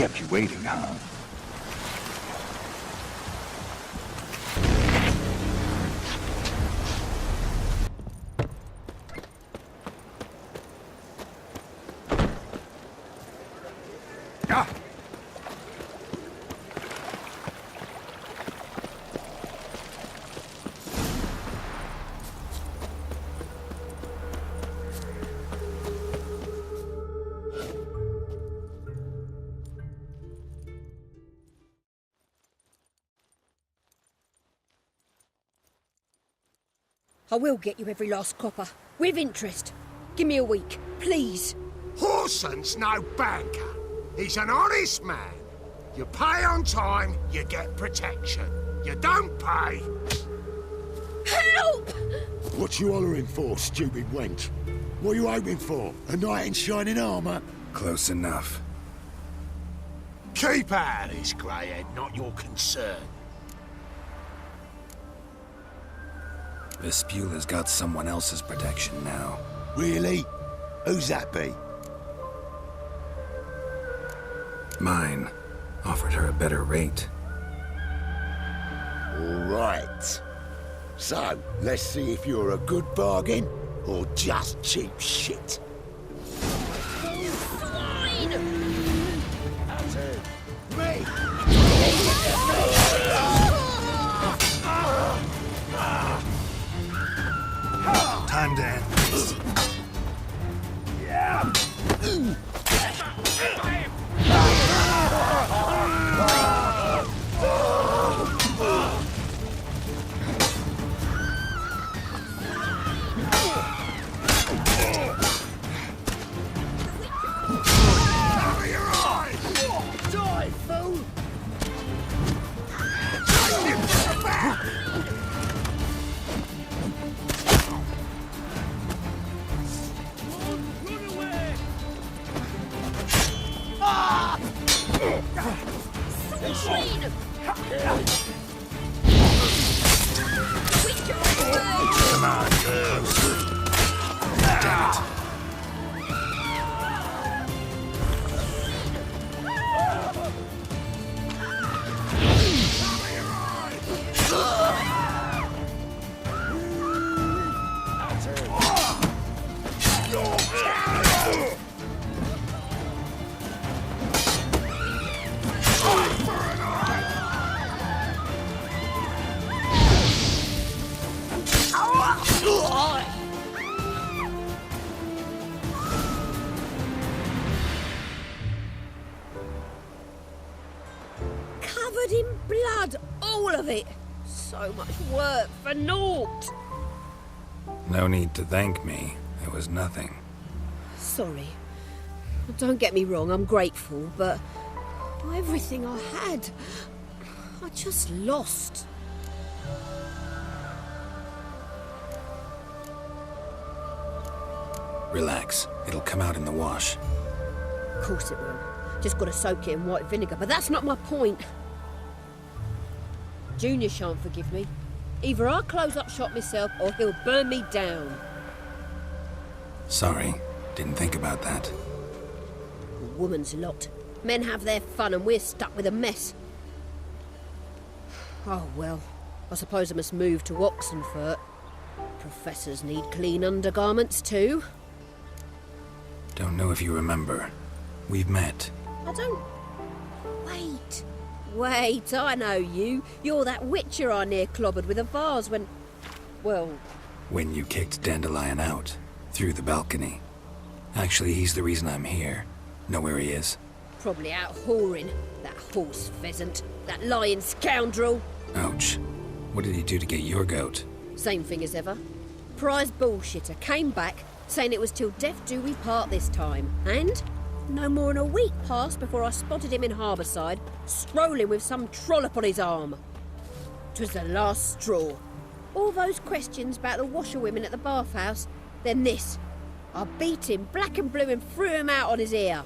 Kept you waiting, huh? I will get you every last copper, with interest. Give me a week, please. Horson's no banker. He's an honest man. You pay on time, you get protection. You don't pay... Help! What you hollering for, stupid wench? What are you hoping for? A knight in shining armour? Close enough. Keep out of this, greyhead, not your concern. Vespula's got someone else's protection now. Really? Who's that be? Mine. Offered her a better rate. All right. So, let's see if you're a good bargain or just cheap shit. Swine! That's it. Me! Time to end this. Yeah! Come on, closer. Damn it. Covered in blood, all of it. So much work for naught. No need to thank me. It was nothing. Sorry. Don't get me wrong, I'm grateful, but everything I had, I just lost. Relax. It'll come out in the wash. Of course it will. Just gotta soak it in white vinegar, but that's not my point. Junior shan't forgive me. Either I'll close up shop myself or he'll burn me down. Sorry. Didn't think about that. A woman's lot. Men have their fun and we're stuck with a mess. Oh well, I suppose I must move to Oxenfurt. Professors need clean undergarments too. Don't know if you remember. We've met. I don't... Wait, I know you. You're that witcher I near clobbered with a vase when... Well... When you kicked Dandelion out. Through the balcony. Actually, he's the reason I'm here. Know where he is? Probably out whoring. That horse pheasant. That lying scoundrel. Ouch. What did he do to get your goat? Same thing as ever. Prize bullshitter came back, saying it was till death do we part this time. And... no more than a week passed before I spotted him in Harbourside, strolling with some trollop on his arm. 'Twas the last straw. All those questions about the washerwomen at the bathhouse, then this. I beat him black and blue and threw him out on his ear.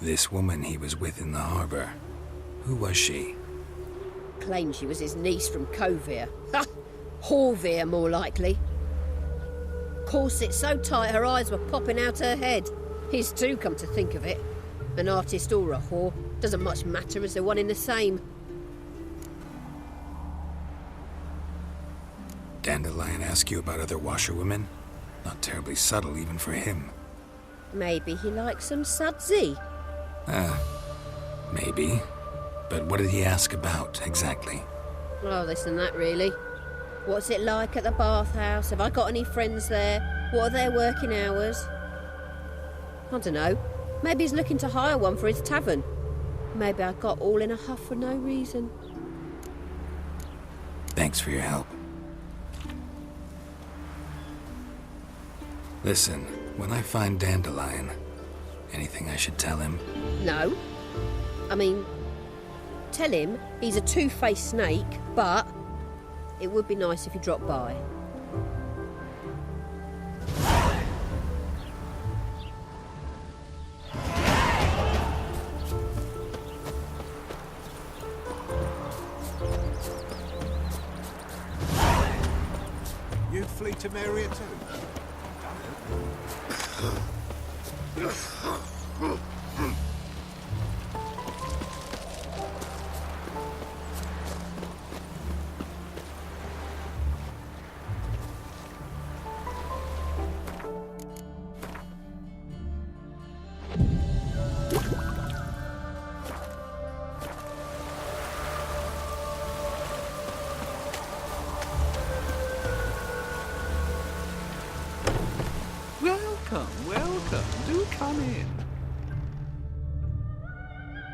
This woman he was with in the harbour. Who was she? Claimed she was his niece from Kovir. Ha! Horvir, more likely. corset so tight her eyes were popping out her head. His too, come to think of it. An artist or a whore, doesn't much matter as they're one in the same. Dandelion ask you about other washerwomen? Not terribly subtle even for him. Maybe he likes some sudsy. Maybe. But what did he ask about, exactly? Oh, this and that, really. What's it like at the bathhouse? Have I got any friends there? What are their working hours? I don't know. Maybe he's looking to hire one for his tavern. Maybe I got all in a huff for no reason. Thanks for your help. Listen, when I find Dandelion, anything I should tell him? No. I mean, tell him he's a two-faced snake, but it would be nice if he dropped by. You'd flee to Maria too? Welcome. Do come in.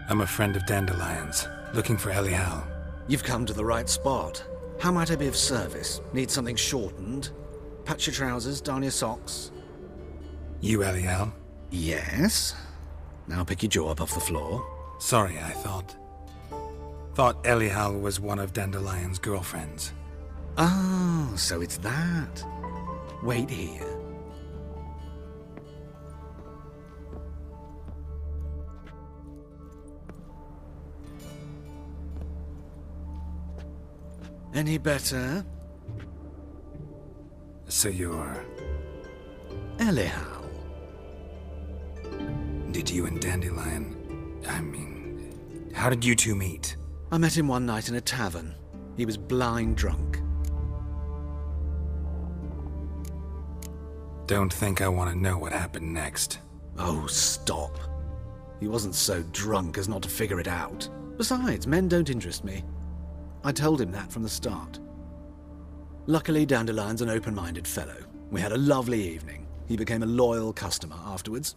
I'm a friend of Dandelion's, looking for Elial. You've come to the right spot. How might I be of service? Need something shortened? Patch your trousers, darn your socks. You Elial? Yes. Now pick your jaw up off the floor. Sorry, I thought Elial was one of Dandelion's girlfriends. Oh, so it's that. Wait here. Any better? So you're... Elial. Did you and Dandelion... how did you two meet? I met him one night in a tavern. He was blind drunk. Don't think I want to know what happened next. Oh, stop. He wasn't so drunk as not to figure it out. Besides, men don't interest me. I told him that from the start. Luckily, Dandelion's an open-minded fellow. We had a lovely evening. He became a loyal customer afterwards.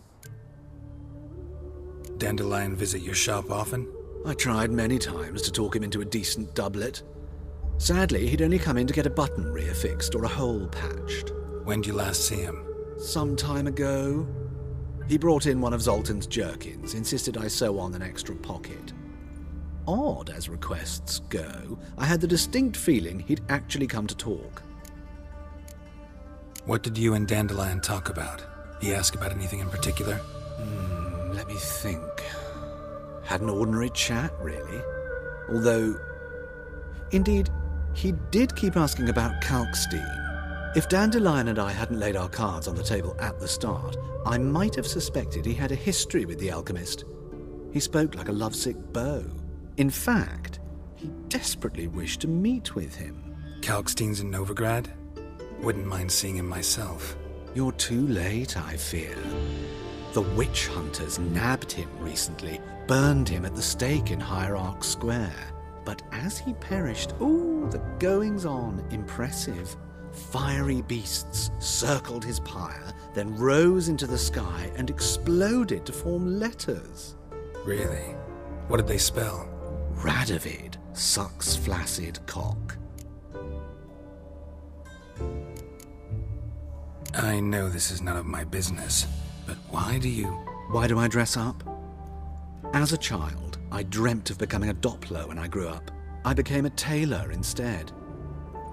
Dandelion visit your shop often? I tried many times to talk him into a decent doublet. Sadly, he'd only come in to get a button reaffixed or a hole patched. When'd you last see him? Some time ago. He brought in one of Zoltan's jerkins, insisted I sew on an extra pocket. Odd as requests go, I had the distinct feeling he'd actually come to talk. What did you and Dandelion talk about? He asked about anything in particular? Let me think. Had an ordinary chat, really. Although, indeed, he did keep asking about Kalkstein. If Dandelion and I hadn't laid our cards on the table at the start, I might have suspected he had a history with the alchemist. He spoke like a lovesick beau. In fact, he desperately wished to meet with him. Kalkstein's in Novigrad? Wouldn't mind seeing him myself. You're too late, I fear. The witch hunters nabbed him recently, burned him at the stake in Hierarch Square. But as he perished, the goings-on impressive. Fiery beasts circled his pyre, then rose into the sky and exploded to form letters. Really? What did they spell? Radovid sucks flaccid cock. I know this is none of my business, but why do I dress up? As a child, I dreamt of becoming a Doppler when I grew up. I became a tailor instead.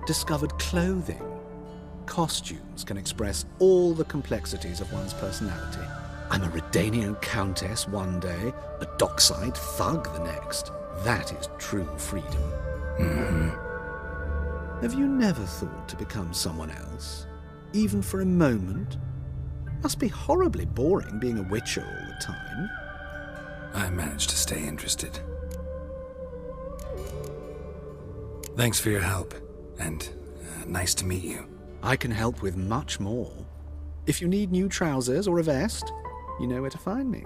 Discovered clothing. Costumes can express all the complexities of one's personality. I'm a Redanian countess one day, a dockside thug the next. That is true freedom. Have you never thought to become someone else? even for a moment? Must be horribly boring being a witcher all the time. I managed to stay interested. Thanks for your help, and nice to meet you. I can help with much more. If you need new trousers or a vest, you know where to find me.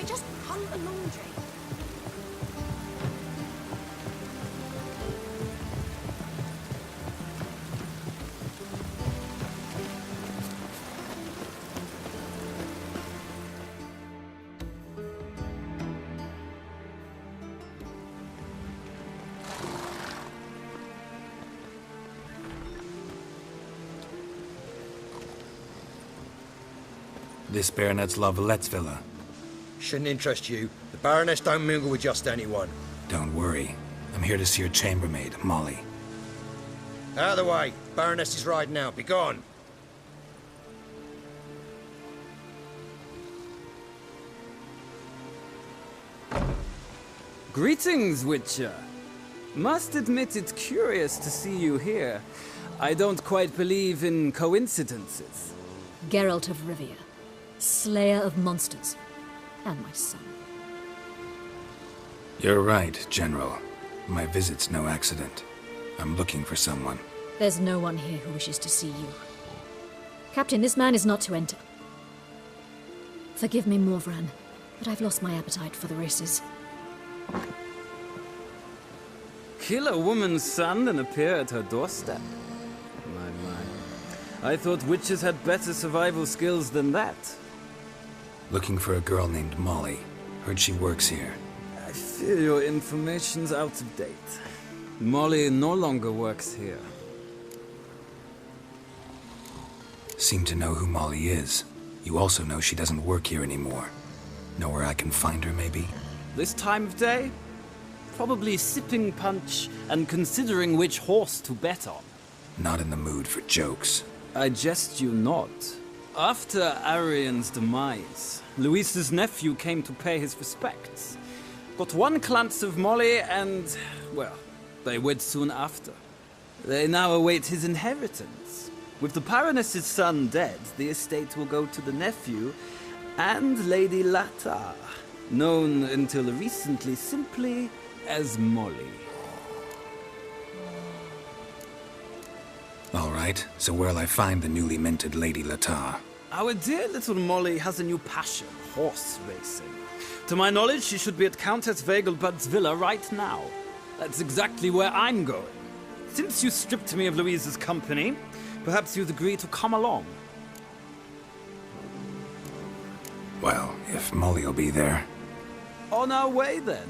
I just hung the laundry. This Baronet's La Vallette's villa. Shouldn't interest you. The Baroness don't mingle with just anyone. Don't worry. I'm here to see your chambermaid, Molly. Out of the way. Baroness is riding out. Be gone. Greetings, Witcher. Must admit it's curious to see you here. I don't quite believe in coincidences. Geralt of Rivia, slayer of monsters, and my son. You're right, General. My visit's no accident. I'm looking for someone. There's no one here who wishes to see you. Captain, this man is not to enter. Forgive me, Morvran, but I've lost my appetite for the races. Kill a woman's son and appear at her doorstep? My. I thought witches had better survival skills than that. Looking for a girl named Molly. Heard she works here. I fear your information's out of date. Molly no longer works here. Seem to know who Molly is. You also know she doesn't work here anymore. Know where I can find her, maybe? This time of day? Probably sipping punch and considering which horse to bet on. Not in the mood for jokes. I jest you not. After Arian's demise, Luis's nephew came to pay his respects. Got one glance of Molly and, well, they wed soon after. They now await his inheritance. With the Baroness's son dead, the estate will go to the nephew and Lady Lata, known until recently simply as Molly. All right, so where'll I find the newly minted Lady Lata? Our dear little Molly has a new passion, horse racing. To my knowledge, she should be at Countess Vegelbud's villa right now. That's exactly where I'm going. Since you stripped me of Louise's company, perhaps you'd agree to come along. Well, if Molly'll be there. On our way, then.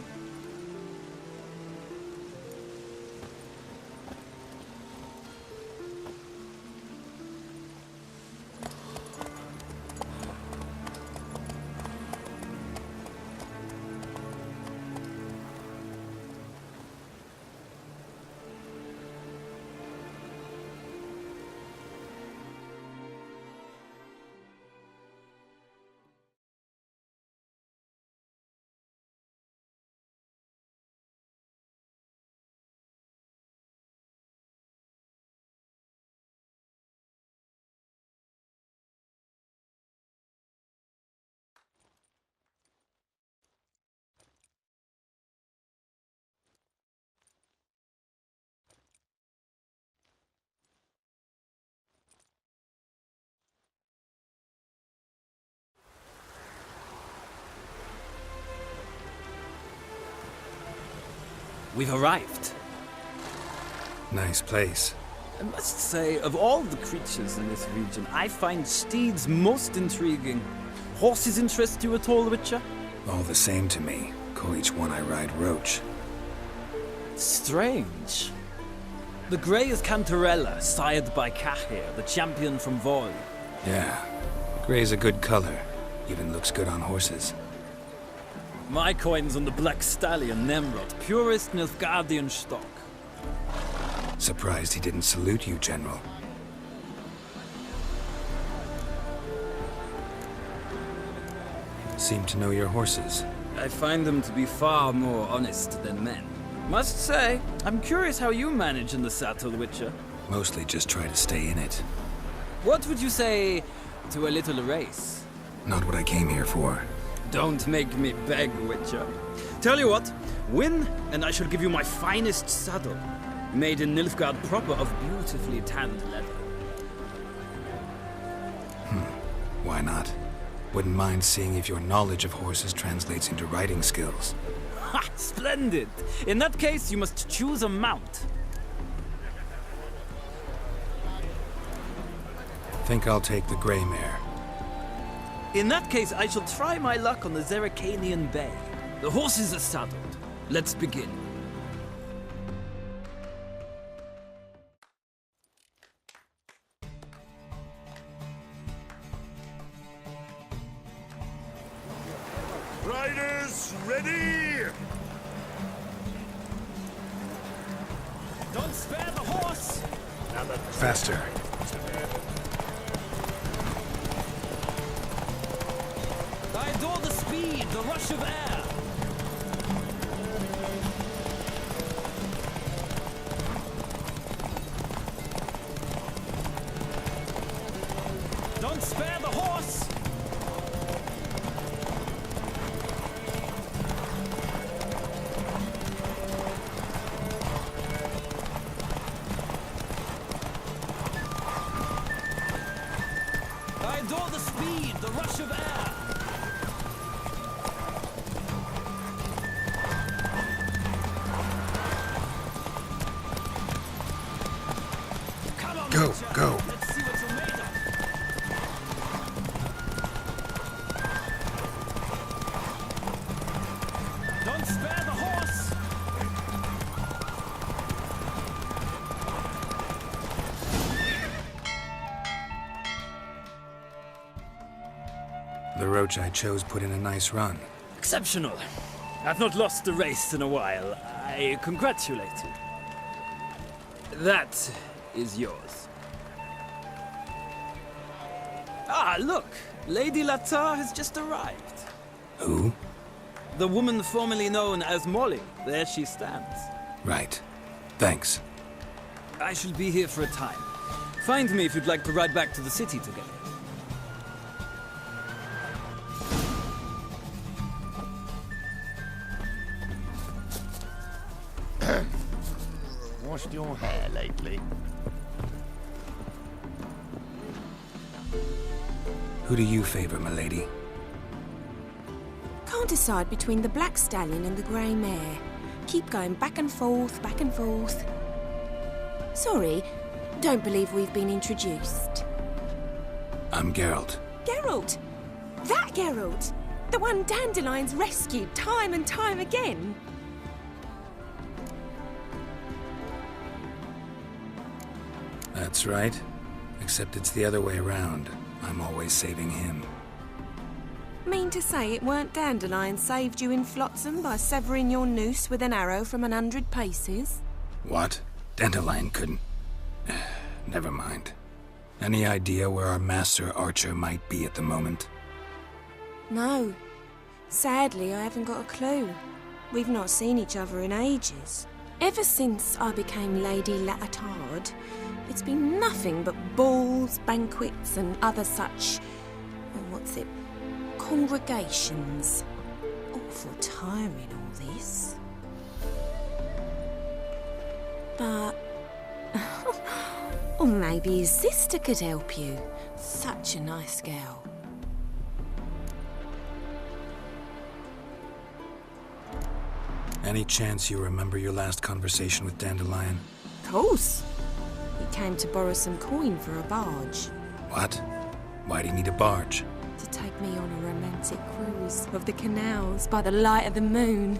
we've arrived. Nice place. I must say, of all the creatures in this region, I find steeds most intriguing. Horses interest you at all, Witcher? All the same to me. Call each one I ride Roach. Strange. The grey is Cantarella, sired by Jaskier, the champion from Vol. Yeah. Gray's a good color. Even looks good on horses. My coin's on the black stallion, Nemrod, purest Nilfgaardian stock. Surprised he didn't salute you, General. Seem to know your horses. I find them to be far more honest than men. Must say, I'm curious how you manage in the saddle, Witcher. Mostly just try to stay in it. What would you say to a little race? Not what I came here for. Don't make me beg, Witcher. Tell you what, win, and I shall give you my finest saddle. Made in Nilfgaard proper of beautifully tanned leather. Why not? Wouldn't mind seeing if your knowledge of horses translates into riding skills. Ha! Splendid! In that case, you must choose a mount. Think I'll take the gray mare. In that case, I shall try my luck on the Zeracanian Bay. The horses are saddled. Let's begin. Riders, ready! Don't spare the horse! Faster. I adore the speed, the rush of air. Don't spare the horse! I adore the speed, the rush of air. Come on, Go, Witcher. go. Let's see what you're made of. Don't spare the horse. The roach I chose put in a nice run. Exceptional. I've not lost a race in a while. I congratulate you. That is yours. Ah, look! Lady Latar has just arrived. Who? The woman formerly known as Molly. There she stands. Right. Thanks. I shall be here for a time. Find me if you'd like to ride back to the city together. Washed your hair lately? Who do you favor, milady? Can't decide between the black stallion and the grey mare. Keep going back and forth, back and forth. Sorry, don't believe we've been introduced. I'm Geralt. Geralt! That Geralt! The one Dandelion's rescued time and time again. That's right. Except it's the other way around. I'm always saving him. Mean to say it weren't Dandelion saved you in Flotsam by severing your noose with an arrow from 100 paces? What? Dandelion couldn't... Never mind. Any idea where our master archer might be at the moment? No. Sadly, I haven't got a clue. We've not seen each other in ages. Ever since I became Lady Latard, it's been nothing but balls, banquets, and other such... congregations. Awful tiring, all this. But... or maybe his sister could help you. Such a nice girl. Any chance you remember your last conversation with Dandelion? Course. He came to borrow some coin for a barge. What? Why do you need a barge? To take me on a romantic cruise of the canals by the light of the moon.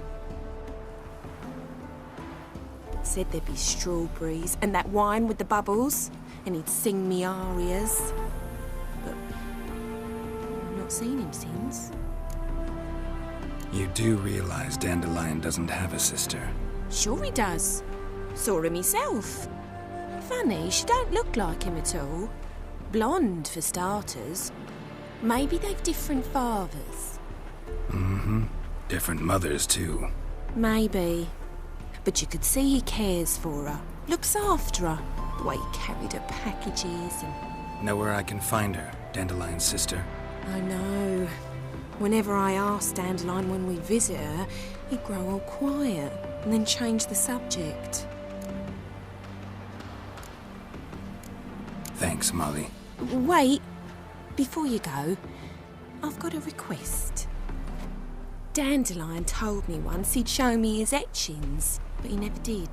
Said there'd be strawberries and that wine with the bubbles, and he'd sing me arias. But I've not seen him since. You do realize Dandelion doesn't have a sister? Sure he does. Saw her myself. Funny, she don't look like him at all. Blonde, for starters. Maybe they've different fathers. Mm-hmm. Different mothers, too. Maybe. But you could see he cares for her. Looks after her. The way he carried her packages and... Know where I can find her, Dandelion's sister? I know. Whenever I asked Dandelion when we'd visit her, he'd grow all quiet and then change the subject. Thanks, Molly. Wait. Before you go, I've got a request. Dandelion told me once he'd show me his etchings, but he never did.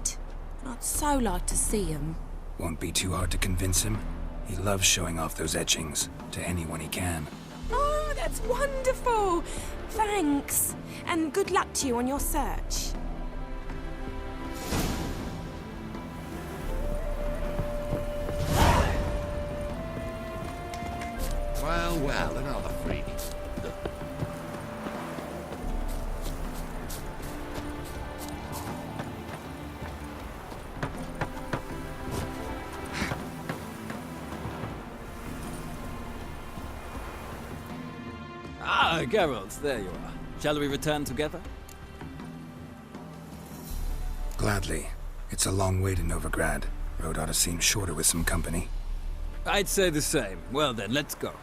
I'd so like to see them. Won't be too hard to convince him. He loves showing off those etchings to anyone he can. Oh, that's wonderful! Thanks. And good luck to you on your search. Well, another freebie. Ah, Geralt, there you are. Shall we return together? Gladly. It's a long way to Novigrad. Road ought to seem shorter with some company. I'd say the same. Well then, let's go.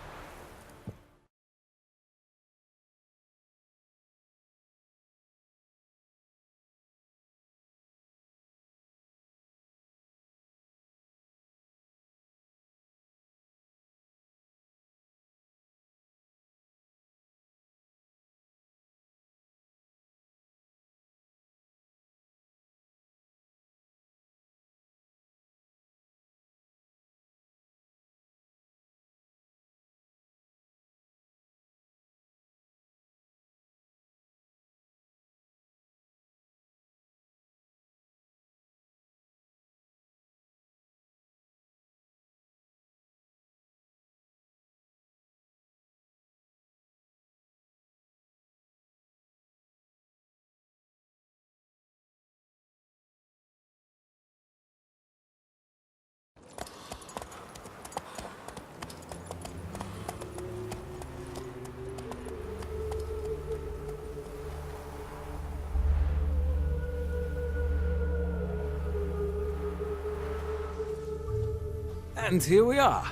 And here we are.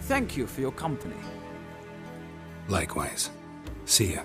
Thank you for your company. Likewise. See ya.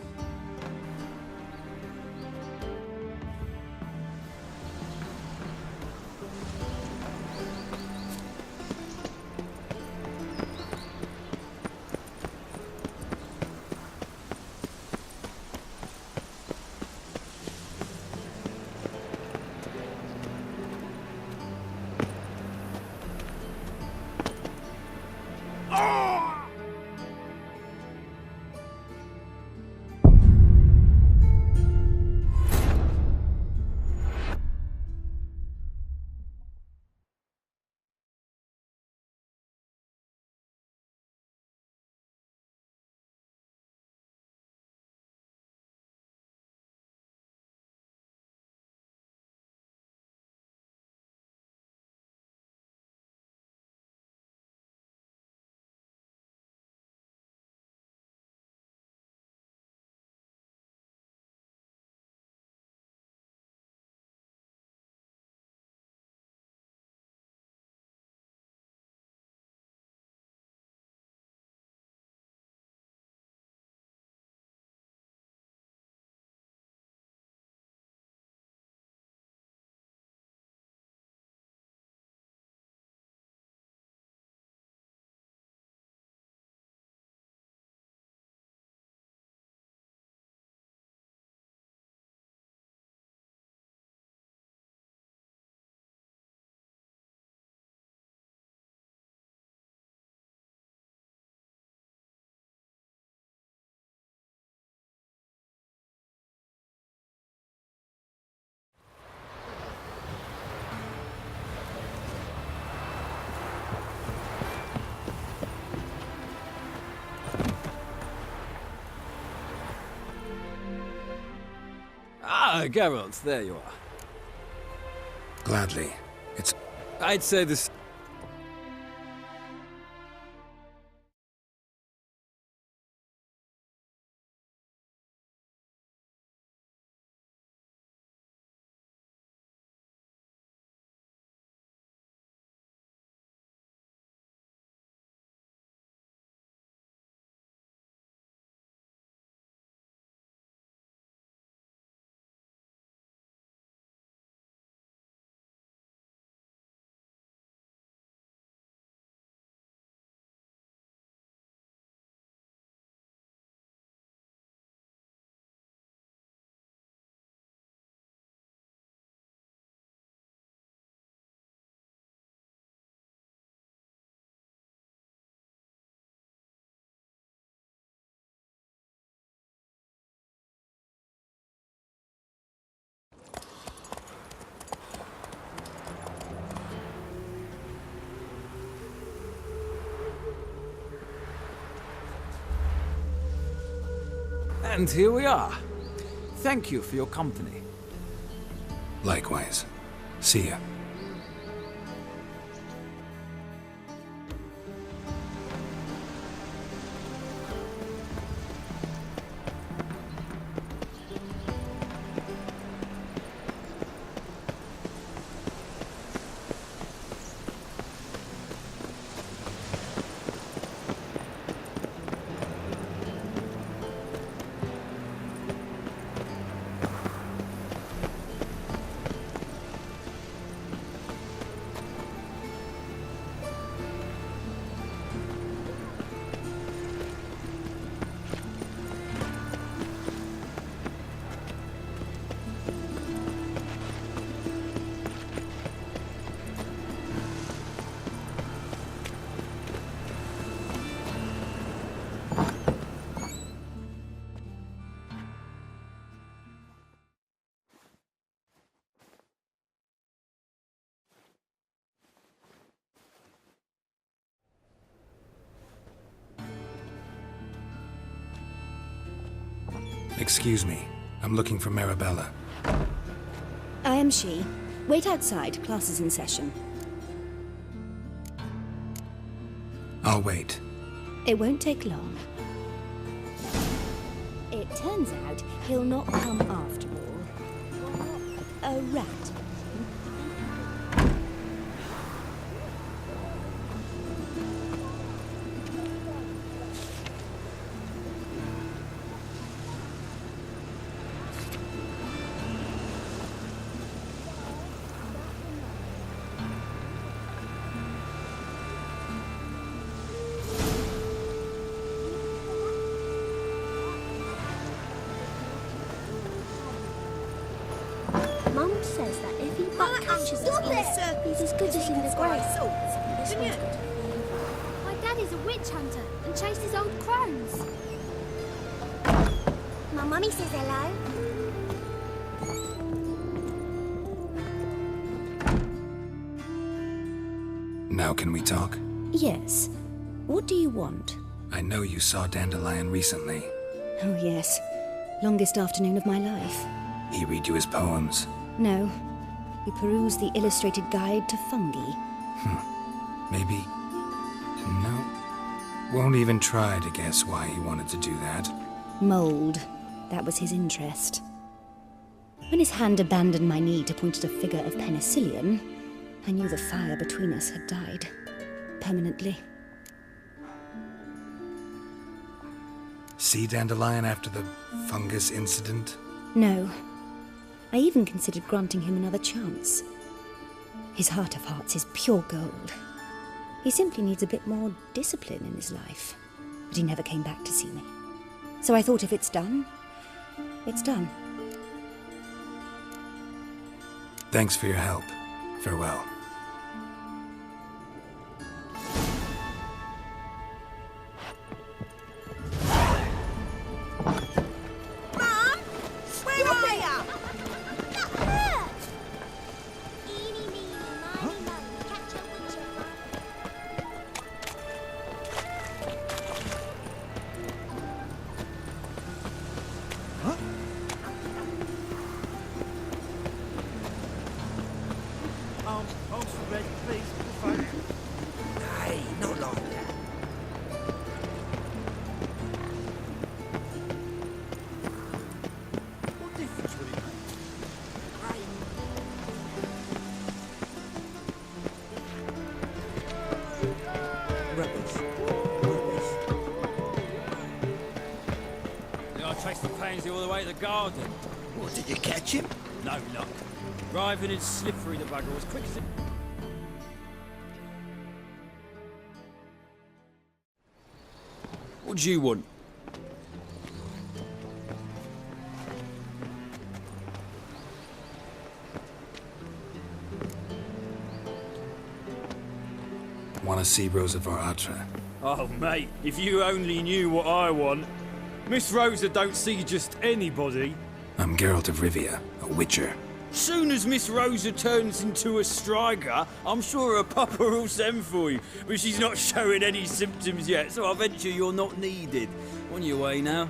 Geralt, there you are. Gladly. I'd say this... And here we are. Thank you for your company. Likewise. See ya. Excuse me. I'm looking for Marabella. I am she. Wait outside. Class is in session. I'll wait. It won't take long. It turns out he'll not come after all. A rat. Mum says that if he but catches us in a circle, he's as good as in the grave. This one's good. My dad is a witch hunter and chases old crones. My mummy says hello. Now can we talk? Yes. What do you want? I know you saw Dandelion recently. Oh, yes. Longest afternoon of my life. He read you his poems. No. We perused the illustrated guide to fungi. Maybe... No. Won't even try to guess why he wanted to do that. Mold. That was his interest. When his hand abandoned my knee to point at a figure of penicillium, I knew the fire between us had died. Permanently. See Dandelion after the fungus incident? No. I even considered granting him another chance. His heart of hearts is pure gold. He simply needs a bit more discipline in his life. But he never came back to see me. So I thought if it's done, it's done. Thanks for your help. Farewell. Holmes for red, please. Nay, not like that. What difference would it make? I traced the pansy all the way to the garden. What, did you catch him? No luck. Driving and slippery the bugger was quick as it... What do you want? Want to see Rosa var Atra? Oh, mate, if you only knew what I want. Miss Rosa don't see just anybody. I'm Geralt of Rivia, a witcher. Soon as Miss Rosa turns into a striker, I'm sure her papa will send for you. But she's not showing any symptoms yet, so I venture you're not needed. On your way now.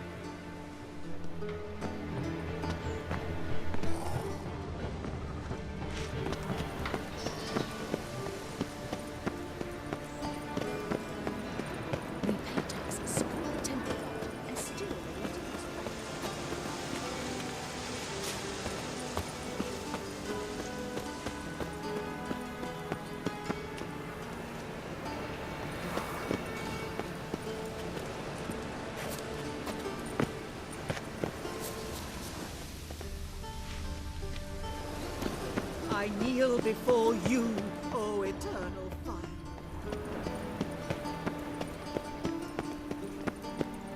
I kneel before you, O eternal fire.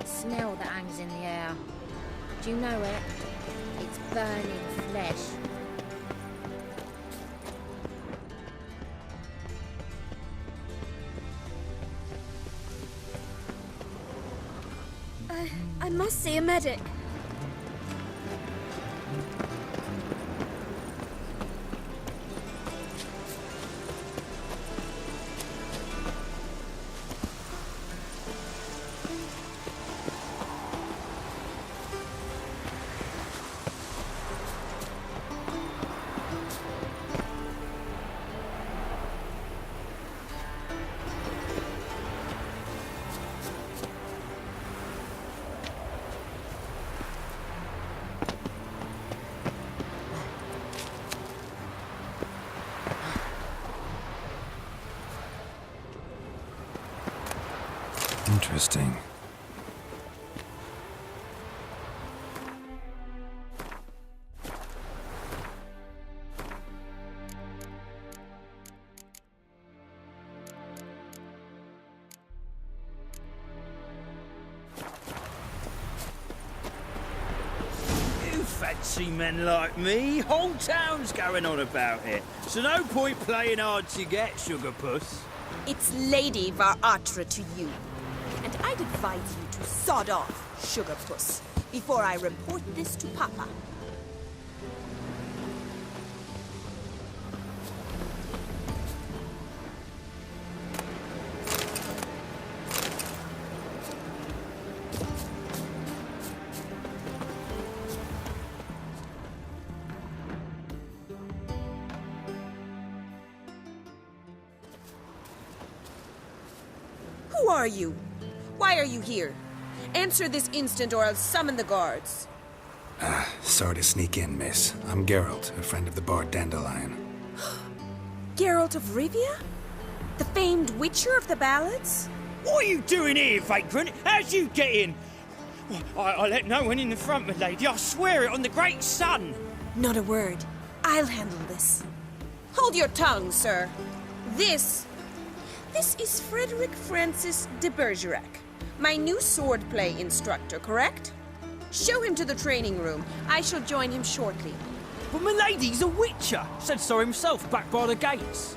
Smell that hangs in the air. Do you know it? It's burning flesh. I must see a medic. Interesting. You fancy men like me? Whole town's going on about it. So no point playing hard to get, sugar puss. It's Lady var Atra to you. And I'd advise you to sod off, sugar puss, before I report this to Papa. Who are you? Why are you here? Answer this instant or I'll summon the guards. Sorry to sneak in, miss. I'm Geralt, a friend of the bard Dandelion. Geralt of Rivia? The famed witcher of the ballads? What are you doing here, vagrant? How'd you get in? I let no one in the front, my lady. I swear it on the great sun. Not a word. I'll handle this. Hold your tongue, sir. This is Frederick Francis de Bergerac, my new swordplay instructor, correct? Show him to the training room. I shall join him shortly. But my lady's a witcher. Said so himself back by the gates.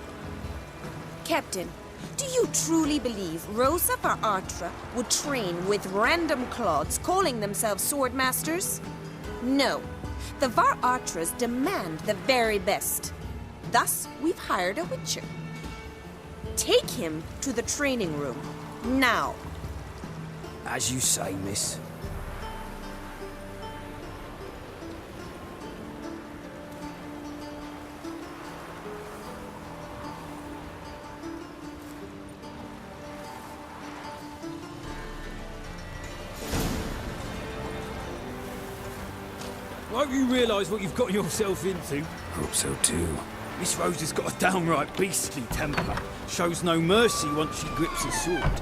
Captain, do you truly believe Rosa var Atra would train with random clods calling themselves swordmasters? No. The var Atras demand the very best. Thus, we've hired a witcher. Take him to the training room, now. As you say, miss. Hope you realise what you've got yourself into. Hope so too. Miss Rose has got a downright beastly temper. Shows no mercy once she grips a sword.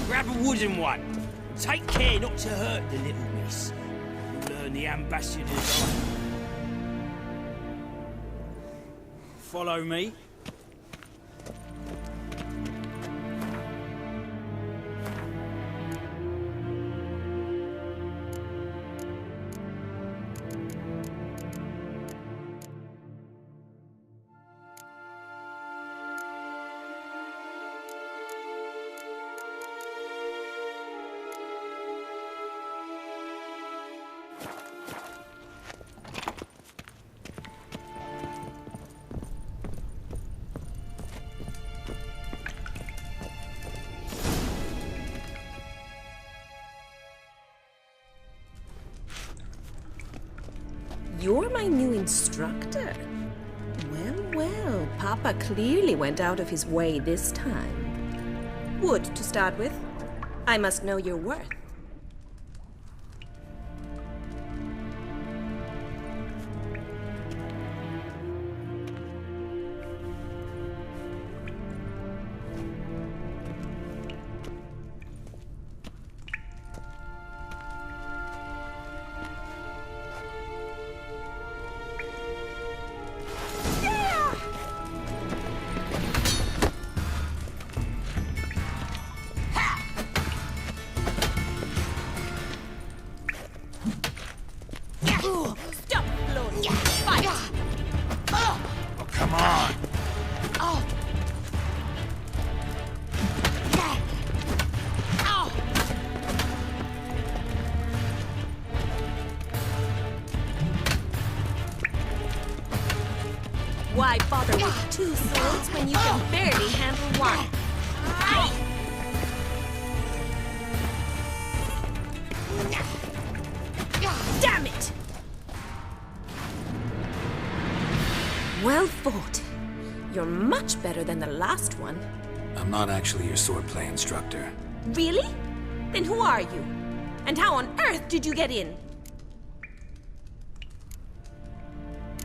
Grab a wooden one. Take care not to hurt the little miss. You'll learn the ambassador's eye. Follow me. You're my new instructor. Well, well, Papa clearly went out of his way this time. Wood, to start with. I must know your worth. Why bother with two swords when you can barely handle one? Damn it! Well fought. You're much better than the last one. I'm not actually your swordplay instructor. Really? Then who are you? And how on earth did you get in?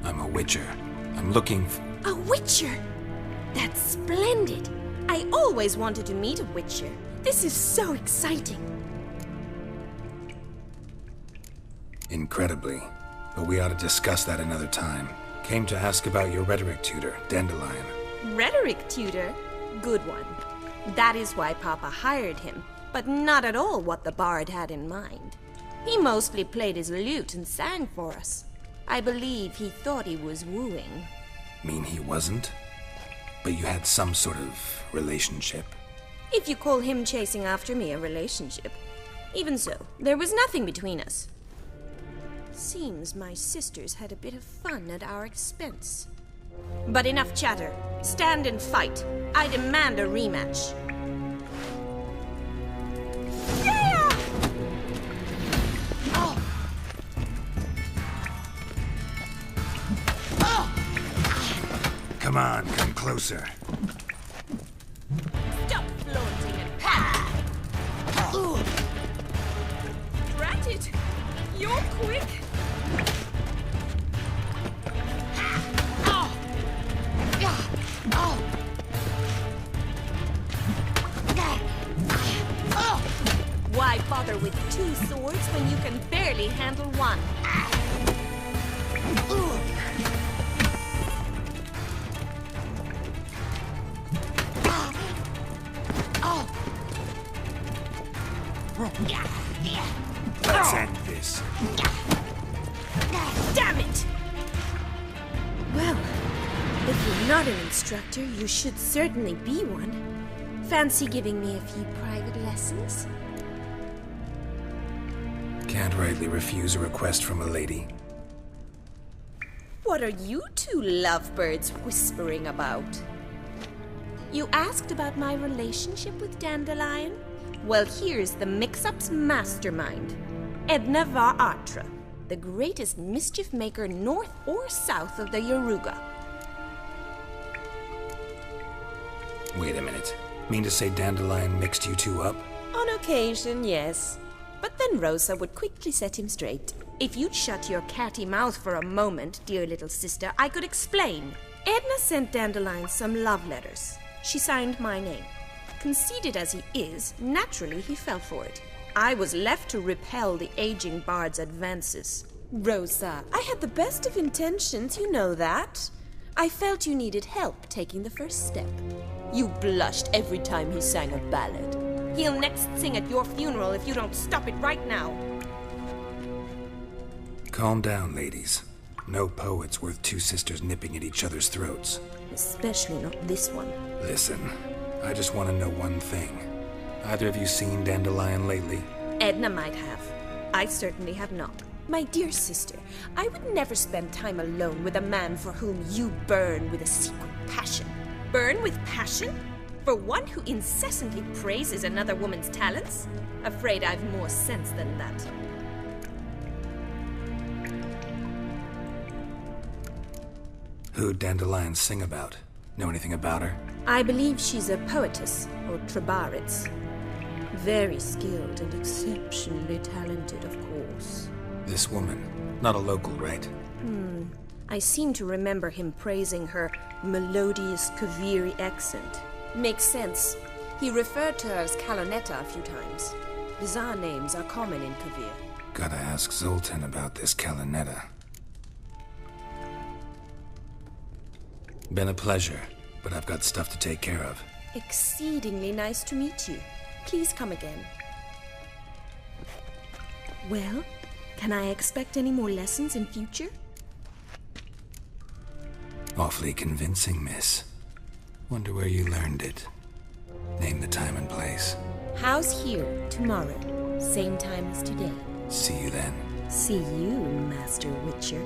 I'm a witcher. I'm looking A witcher? That's splendid. I always wanted to meet a witcher. This is so exciting. Incredibly. But we ought to discuss that another time. Came to ask about your rhetoric tutor, Dandelion. Rhetoric tutor? Good one. That is why Papa hired him, but not at all what the bard had in mind. He mostly played his lute and sang for us. I believe he thought he was wooing. Mean he wasn't? But you had some sort of relationship. If you call him chasing after me a relationship. Even so, there was nothing between us. Seems my sisters had a bit of fun at our expense. But enough chatter. Stand and fight. I demand a rematch. Come on, come closer. Stop flaunting and pat! Drat it! You're quick! Why bother with two swords when you can barely handle one? Let's end this. Damn it! Well, if you're not an instructor, you should certainly be one. Fancy giving me a few private lessons? Can't rightly refuse a request from a lady. What are you two lovebirds whispering about? You asked about my relationship with Dandelion? Well, here's the mix-up's mastermind. Edna var Atra, the greatest mischief maker north or south of the Yaruga. Wait a minute. Mean to say Dandelion mixed you two up? On occasion, yes. But then Rosa would quickly set him straight. If you'd shut your catty mouth for a moment, dear little sister, I could explain. Edna sent Dandelion some love letters. She signed my name. Conceited as he is, naturally he fell for it. I was left to repel the aging bard's advances. Rosa, I had the best of intentions, you know that. I felt you needed help taking the first step. You blushed every time he sang a ballad. He'll next sing at your funeral if you don't stop it right now. Calm down, ladies. No poet's worth two sisters nipping at each other's throats. Especially not this one. Listen, I just want to know one thing. Either of you seen Dandelion lately? Edna might have. I certainly have not. My dear sister, I would never spend time alone with a man for whom you burn with a secret passion. Burn with passion? For one who incessantly praises another woman's talents? Afraid I've more sense than that. Who'd Dandelion sing about? Know anything about her? I believe she's a poetess, or trabaritz. Very skilled and exceptionally talented, of course. This woman, not a local, right? I seem to remember him praising her melodious Kaviri accent. Makes sense. He referred to her as Calonetta a few times. Bizarre names are common in Kavir. Gotta ask Zoltan about this Calonetta. Been a pleasure, but I've got stuff to take care of. Exceedingly nice to meet you. Please come again. Well, can I expect any more lessons in future? Awfully convincing, miss. Wonder where you learned it. Name the time and place. House here, tomorrow. Same time as today. See you then. See you, Master Witcher.